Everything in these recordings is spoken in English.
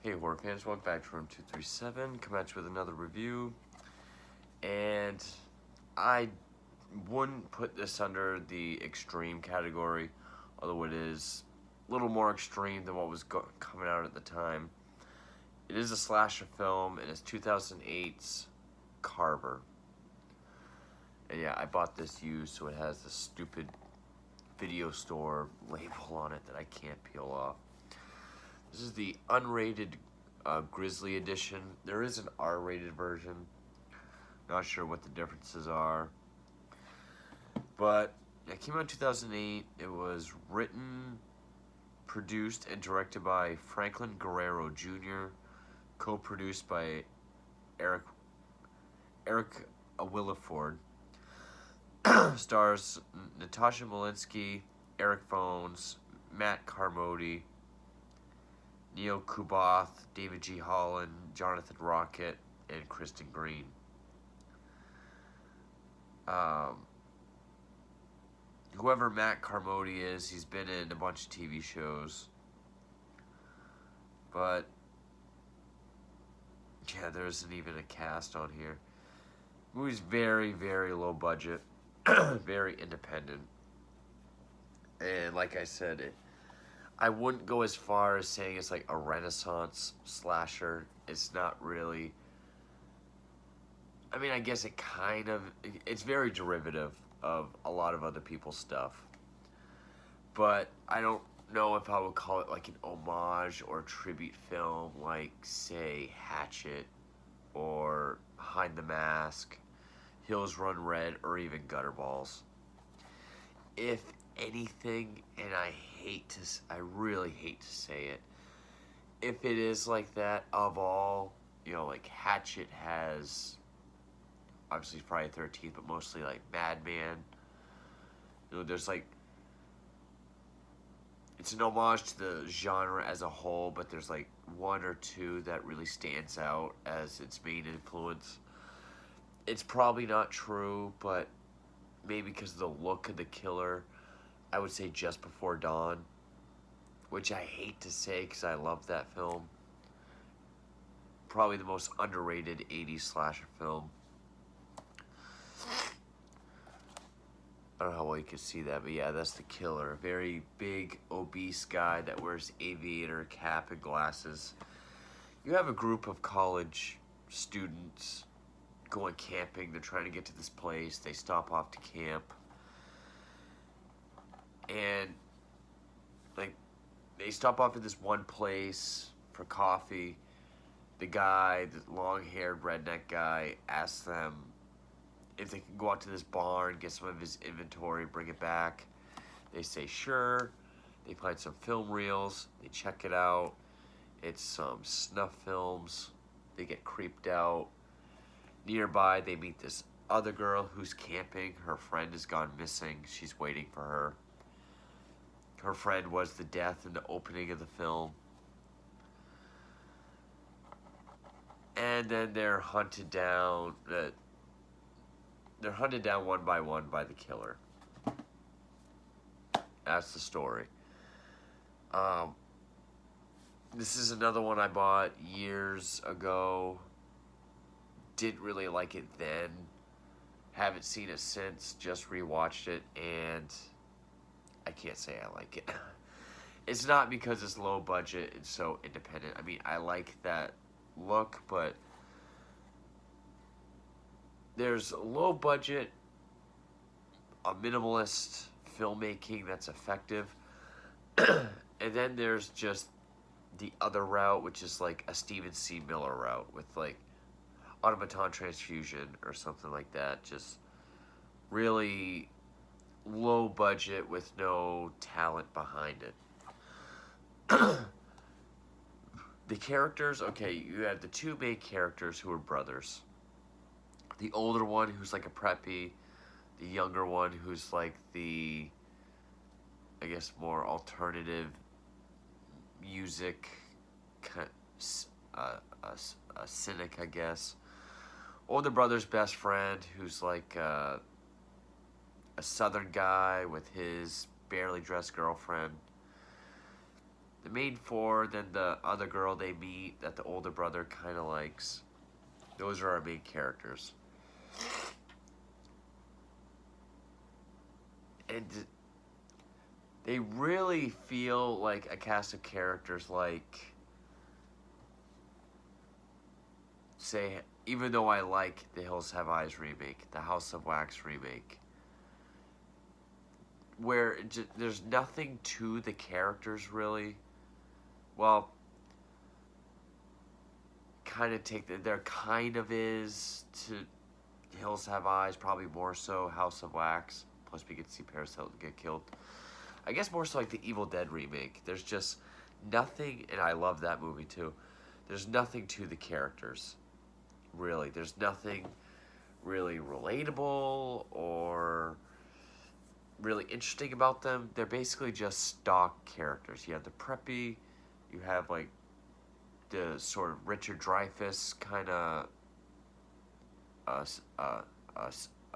Hey horror fans, welcome back to Room 237. Come at you with another review. And I wouldn't put this under the extreme category, although it is a little more extreme than what was coming out at the time. It is a slasher film, and it's 2008's Carver. And yeah, I bought this used, so it has this stupid video store label on it that I can't peel off. This is the unrated Grizzly edition. There is an R-rated version. Not sure what the differences are. But it came out in 2008. It was written, produced, and directed by Franklin Guerrero Jr., co-produced by Eric Williford. Stars Natasha Malinsky, Eric Fones, Matt Carmody, Neil Kuboth, David G. Holland, Jonathan Rocket, and Kristen Green. Whoever Matt Carmody is, he's been in a bunch of TV shows. But, yeah, there isn't even a cast on here. The movie's very, very low budget, very independent. And like I said, I wouldn't go as far as saying it's like a Renaissance slasher. It's not really. I mean, I guess it's very derivative of a lot of other people's stuff. But I don't know if I would call it like an homage or tribute film like, say, Hatchet or Behind the Mask, Hills Run Red, or even Gutterballs. If anything, and I really hate to say it, if it is like that, of all, like Hatchet has, obviously Friday the 13th, but mostly like Madman. There's like, it's an homage to the genre as a whole, but there's like one or two that really stands out as its main influence. It's probably not true, but maybe because of the look of the killer, I would say Just Before Dawn, which I hate to say because I love that film. Probably the most underrated 80s slasher film. I don't know how well you can see that, but yeah, that's the killer. A very big, obese guy that wears aviator cap and glasses. You have a group of college students going camping. They're trying to get to this place. They stop off to camp. And, like, they stop off at this one place for coffee. The guy, the long-haired redneck guy, asks them if they can go out to this barn, get some of his inventory, bring it back. They say sure. They find some film reels. They check it out. It's some snuff films. They get creeped out. Nearby, they meet this other girl who's camping. Her friend has gone missing. She's waiting for her. Her friend was the death in the opening of the film. And then they're hunted down. They're hunted down one by one by the killer. That's the story. This is another one I bought years ago. Didn't really like it then. Haven't seen it since. Just rewatched it, and I can't say I like it. It's not because it's low budget and so independent. I mean, I like that look, but there's low budget, a minimalist filmmaking that's effective, and then there's just the other route, which is like a Stephen C. Miller route with like automaton transfusion or something like that. Just really low budget with no talent behind it. The characters, okay, you have the two main characters who are brothers. The older one who's like a preppy, the younger one who's like the, I guess, more alternative music, a cynic, I guess. Older brother's best friend who's like a southern guy with his barely dressed girlfriend. the main four, then the other girl they meet that the older brother kind of likes. Those are our main characters. And they really feel like a cast of characters like, say, even though I like the Hills Have Eyes remake, the House of Wax remake, where there's nothing to the characters really. Well, kind of there kind of is to Hills Have Eyes, probably more so House of Wax. Plus, we get to see Paris Hilton get killed. I guess more so like the Evil Dead remake. There's just nothing, and I love that movie too. There's nothing to the characters, really. There's nothing really relatable or really interesting about them. They're basically just stock characters. You have the preppy, you have like the sort of Richard Dreyfuss kind of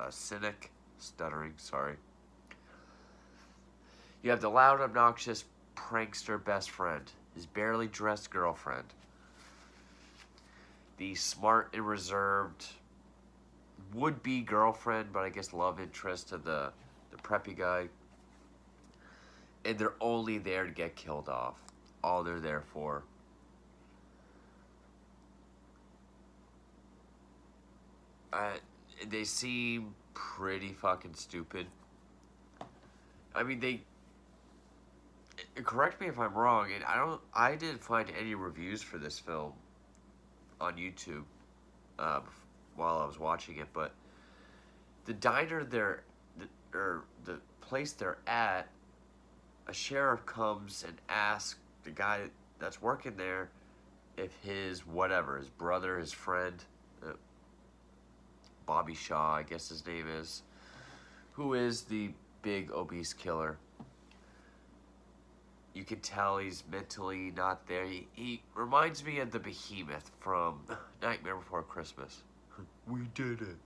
cynic, stuttering, sorry. You have the loud, obnoxious prankster best friend, his barely dressed girlfriend, the smart and reserved would-be girlfriend, but I guess love interest to the preppy guy, and they're only there to get killed off. All they're there for. They seem pretty fucking stupid. I mean, they. Correct me if I'm wrong, and I didn't find any reviews for this film on YouTube while I was watching it, but the diner or the place they're at, a sheriff comes and asks the guy that's working there if his brother, his friend, Bobby Shaw, I guess his name is, who is the big obese killer. You can tell he's mentally not there. He reminds me of the behemoth from Nightmare Before Christmas. We did it.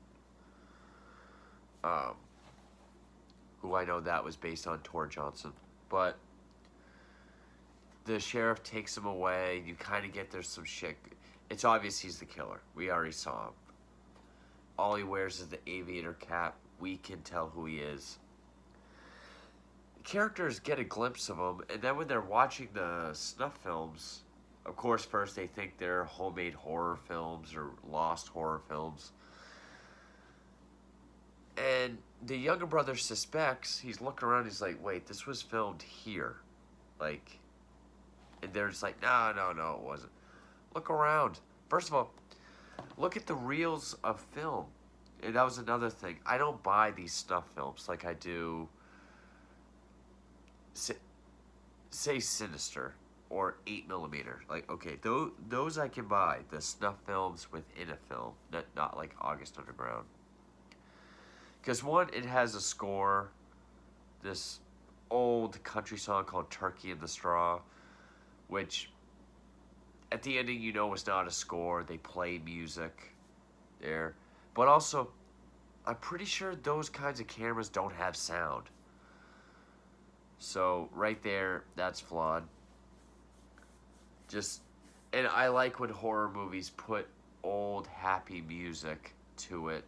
Who I know that was based on Tor Johnson. But the sheriff takes him away. You kind of get there's some shit. It's obvious he's the killer. We already saw him. All he wears is the aviator cap. We can tell who he is. The characters get a glimpse of him, and then when they're watching the snuff films, of course, first they think they're homemade horror films or lost horror films. And the younger brother suspects, he's looking around, he's like, wait, this was filmed here. Like, and they're just like, no, it wasn't. Look around. First of all, look at the reels of film. And that was another thing. I don't buy these snuff films like I do, say Sinister or 8mm. Like, okay, those I can buy. The snuff films within a film, not like August Underground. Because one, it has a score, this old country song called Turkey in the Straw, which at the ending you know was not a score. They play music there. But also, I'm pretty sure those kinds of cameras don't have sound. So right there, that's flawed. And I like when horror movies put old happy music to it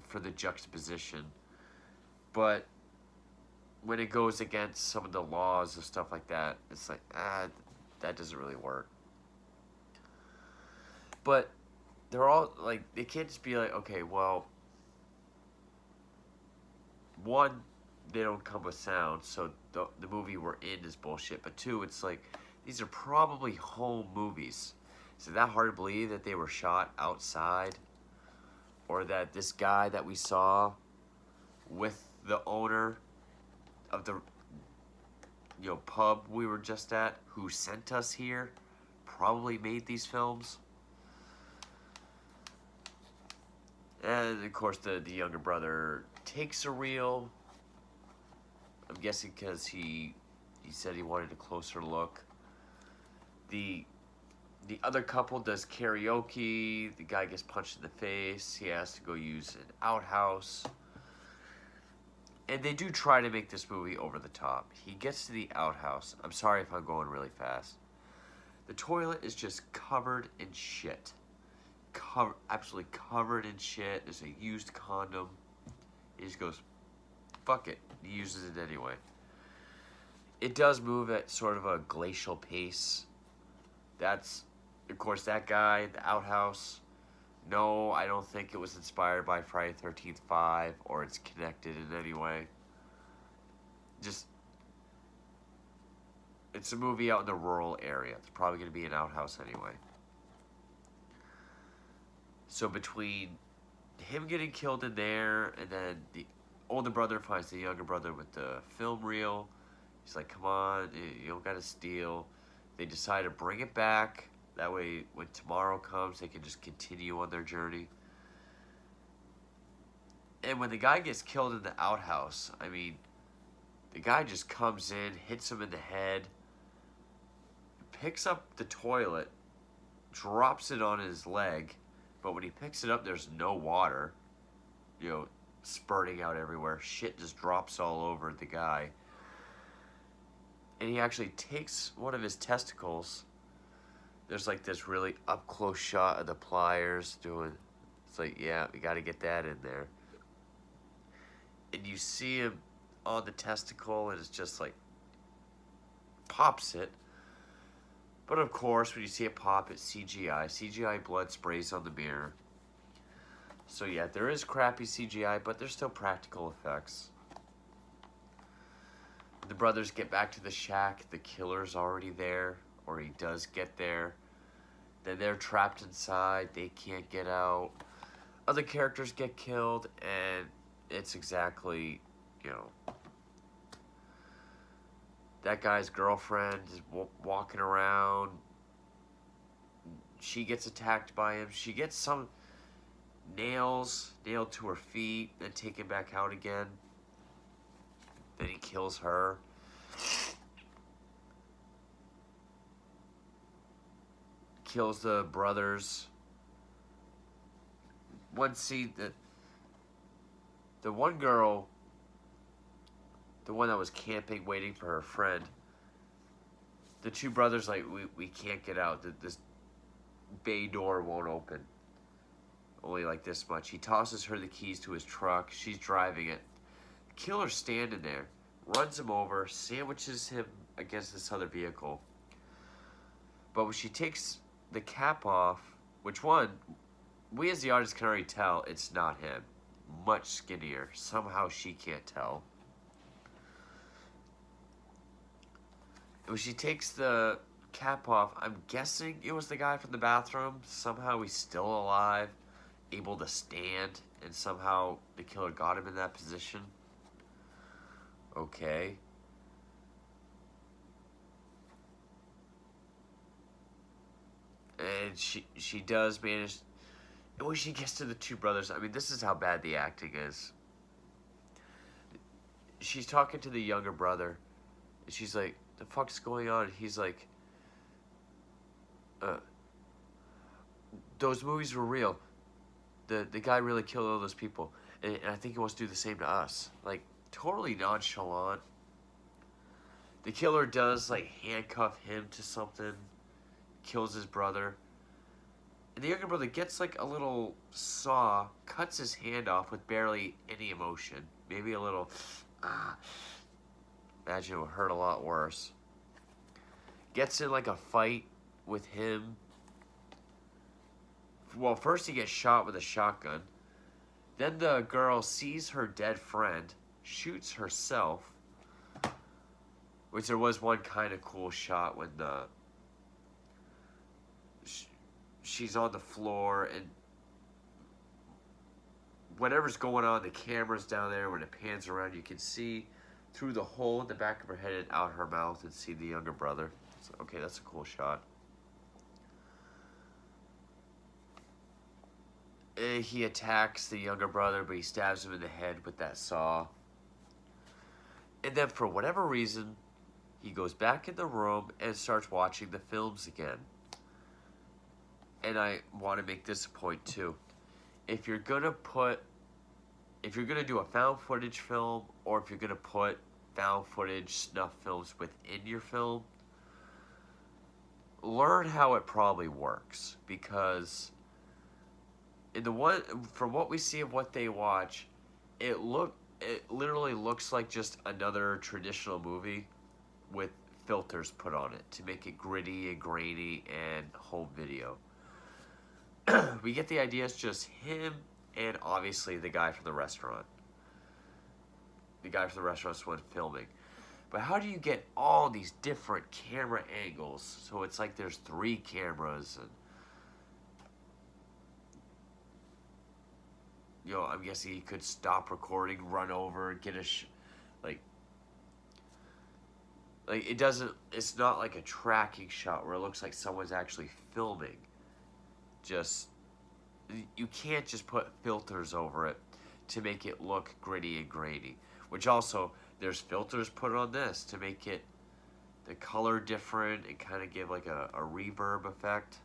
for the juxtaposition. But when it goes against some of the laws and stuff like that, it's like, that doesn't really work. But they're all, like, they can't just be like, okay, well, one, they don't come with sound, so the movie we're in is bullshit. But two, it's like, these are probably home movies. Is it that hard to believe that they were shot outside? Or that this guy that we saw with the owner of the pub we were just at, who sent us here, probably made these films? And of course the younger brother takes a reel. I'm guessing because he said he wanted a closer look. The other couple does karaoke. The guy gets punched in the face. He has to go use an outhouse. And they do try to make this movie over the top. He gets to the outhouse. I'm sorry if I'm going really fast. The toilet is just covered in shit. Absolutely covered in shit. There's a used condom. He just goes, fuck it. He uses it anyway. It does move at sort of a glacial pace. That's, of course, that guy, the outhouse. No, I don't think it was inspired by Friday the 13th 5 or it's connected in any way. Just, it's a movie out in the rural area. It's probably going to be an outhouse anyway. So between him getting killed in there and then the older brother finds the younger brother with the film reel. He's like, come on, you don't got to steal. They decide to bring it back. That way, when tomorrow comes, they can just continue on their journey. And when the guy gets killed in the outhouse, I mean, the guy just comes in, hits him in the head, picks up the toilet, drops it on his leg, but when he picks it up, there's no water, you know, spurting out everywhere. Shit just drops all over the guy. And he actually takes one of his testicles. There's like this really up close shot of the pliers doing, it's like, yeah, we got to get that in there. And you see him on the testicle and it's just like, pops it. But of course, when you see it pop, it's CGI. CGI blood sprays on the mirror. So yeah, there is crappy CGI, but there's still practical effects. The brothers get back to the shack. The killer's already there, or he does get there. Then they're trapped inside. They can't get out. Other characters get killed, and it's exactly, you know, that guy's girlfriend is walking around. She gets attacked by him. She gets some nails nailed to her feet and taken back out again. Then he kills her. Kills the brothers. One scene that the one girl, the one that was camping waiting for her friend, the two brothers like, we can't get out. This bay door won't open. Only like this much. He tosses her the keys to his truck. She's driving it. Killer's standing there, runs him over, sandwiches him against this other vehicle. But when she takes the cap off, which one, we as the audience can already tell it's not him. Much skinnier. Somehow she can't tell. And when she takes the cap off, I'm guessing it was the guy from the bathroom. Somehow he's still alive, able to stand, and somehow the killer got him in that position. Okay. And she does manage. And when she gets to the two brothers, I mean, this is how bad the acting is. She's talking to the younger brother. And she's like, the fuck's going on? He's like, those movies were real. The guy really killed all those people. And I think he wants to do the same to us. Like, totally nonchalant. The killer does, like, handcuff him to something. Kills his brother. And the younger brother gets, like, a little saw. Cuts his hand off with barely any emotion. Maybe a little, Imagine it would hurt a lot worse. Gets in, like, a fight with him. Well, first he gets shot with a shotgun. Then the girl sees her dead friend, shoots herself, which there was one kind of cool shot when she's on the floor and whatever's going on, the camera's down there. When it pans around, you can see through the hole in the back of her head and out her mouth and see the younger brother. So, okay, that's a cool shot. He attacks the younger brother, but he stabs him in the head with that saw. And then for whatever reason, he goes back in the room and starts watching the films again. And I want to make this point too. If you're going to put if you're gonna do a found footage film, or if you're gonna put found footage snuff films within your film, learn how it probably works, because in the one from what we see of what they watch, it literally looks like just another traditional movie with filters put on it to make it gritty and grainy and home video. We get the idea it's just him and obviously the guy from the restaurant. The guy from the restaurant's the one filming. But how do you get all these different camera angles? So it's like there's 3 cameras, and I'm guessing he could stop recording, run over, get a like it doesn't. It's not like a tracking shot where it looks like someone's actually filming. Just you can't just put filters over it to make it look gritty and grainy. Which also, there's filters put on this to make it the color different and kind of give like a reverb effect.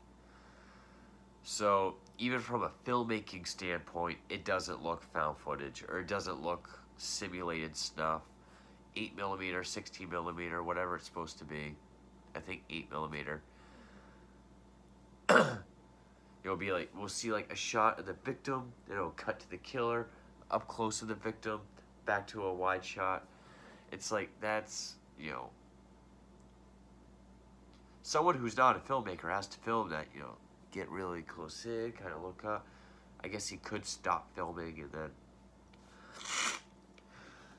So even from a filmmaking standpoint, it doesn't look found footage, or it doesn't look simulated stuff. 8mm, 16mm, whatever it's supposed to be. I think 8mm. It'll be like, we'll see like a shot of the victim, then it'll cut to the killer, up close to the victim, back to a wide shot. It's like, that's, someone who's not a filmmaker has to film that, get really close in, kind of look up. I guess he could stop filming, and then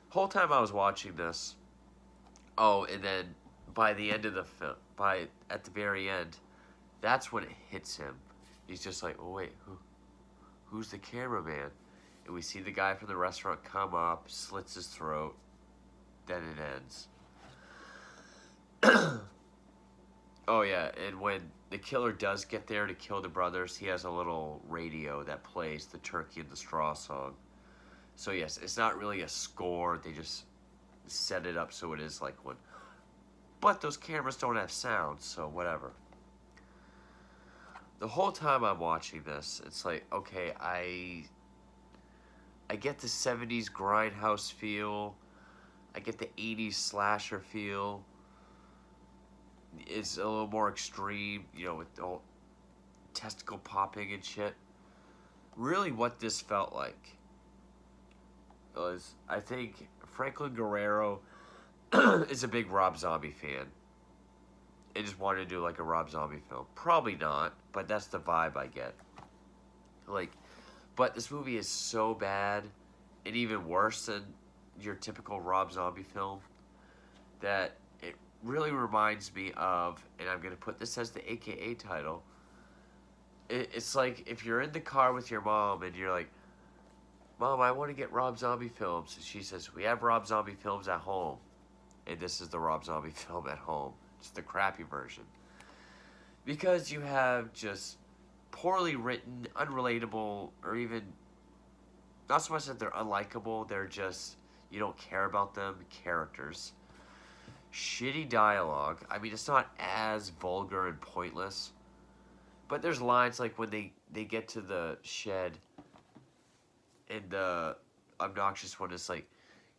whole time I was watching this, and then by the end of the film, at the very end, that's when it hits him. He's just like, oh wait, who's the cameraman? And we see the guy from the restaurant come up, slits his throat, then it ends. Oh yeah, and when the killer does get there to kill the brothers, he has a little radio that plays the Turkey in the Straw song. So yes, it's not really a score, they just set it up so it is like one. But those cameras don't have sound, so whatever. The whole time I'm watching this, it's like, okay, I get the 70s grindhouse feel, I get the 80s slasher feel. It's a little more extreme, with the whole testicle popping and shit. Really what this felt like was, I think Franklin Guerrero is a big Rob Zombie fan. I just wanted to do like a Rob Zombie film. Probably not, but that's the vibe I get. But this movie is so bad, and even worse than your typical Rob Zombie film, that it really reminds me of, and I'm going to put this as the AKA title, it's like if you're in the car with your mom and you're like, Mom, I want to get Rob Zombie films. And she says, we have Rob Zombie films at home. And this is the Rob Zombie film at home. It's the crappy version. Because you have just poorly written, unrelatable, or even, not so much that they're unlikable, they're just, you don't care about them, characters. Shitty dialogue. I mean, it's not as vulgar and pointless. But there's lines like when they get to the shed, and the obnoxious one is like,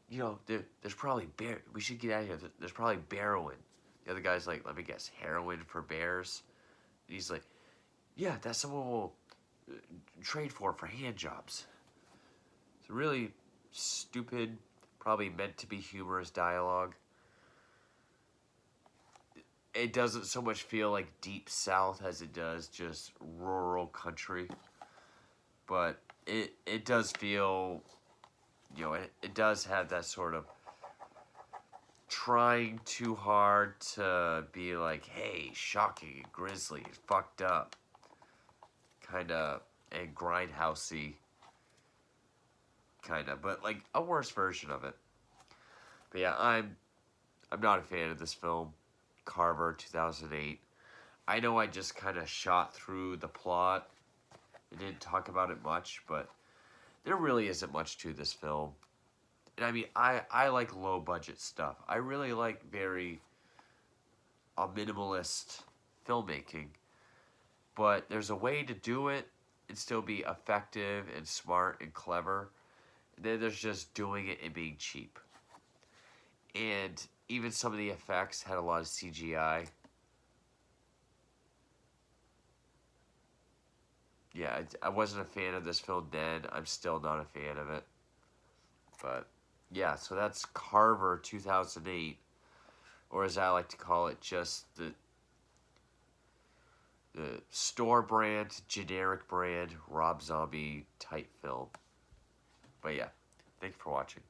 there's probably bear. We should get out of here. There's probably heroin. The other guy's like, let me guess, heroin for bears? And he's like, yeah, that's someone will trade for hand jobs. It's really stupid, probably meant to be humorous dialogue. It doesn't so much feel like Deep South as it does just rural country. But it does feel, it does have that sort of trying too hard to be like, hey, shocking and grisly, fucked up, kind of, and grindhousey, kind of, but like a worse version of it. But yeah, I'm not a fan of this film, Carver, 2008. I know I just kind of shot through the plot. I didn't talk about it much, but there really isn't much to this film. And I mean, I like low-budget stuff. I really like a minimalist filmmaking. But there's a way to do it and still be effective and smart and clever. then there's just doing it and being cheap. And even some of the effects had a lot of CGI. Yeah, I wasn't a fan of this film then. I'm still not a fan of it. But yeah, so that's Carver 2008, or as I like to call it, just the store brand, generic brand, Rob Zombie type film. But yeah, thanks for watching.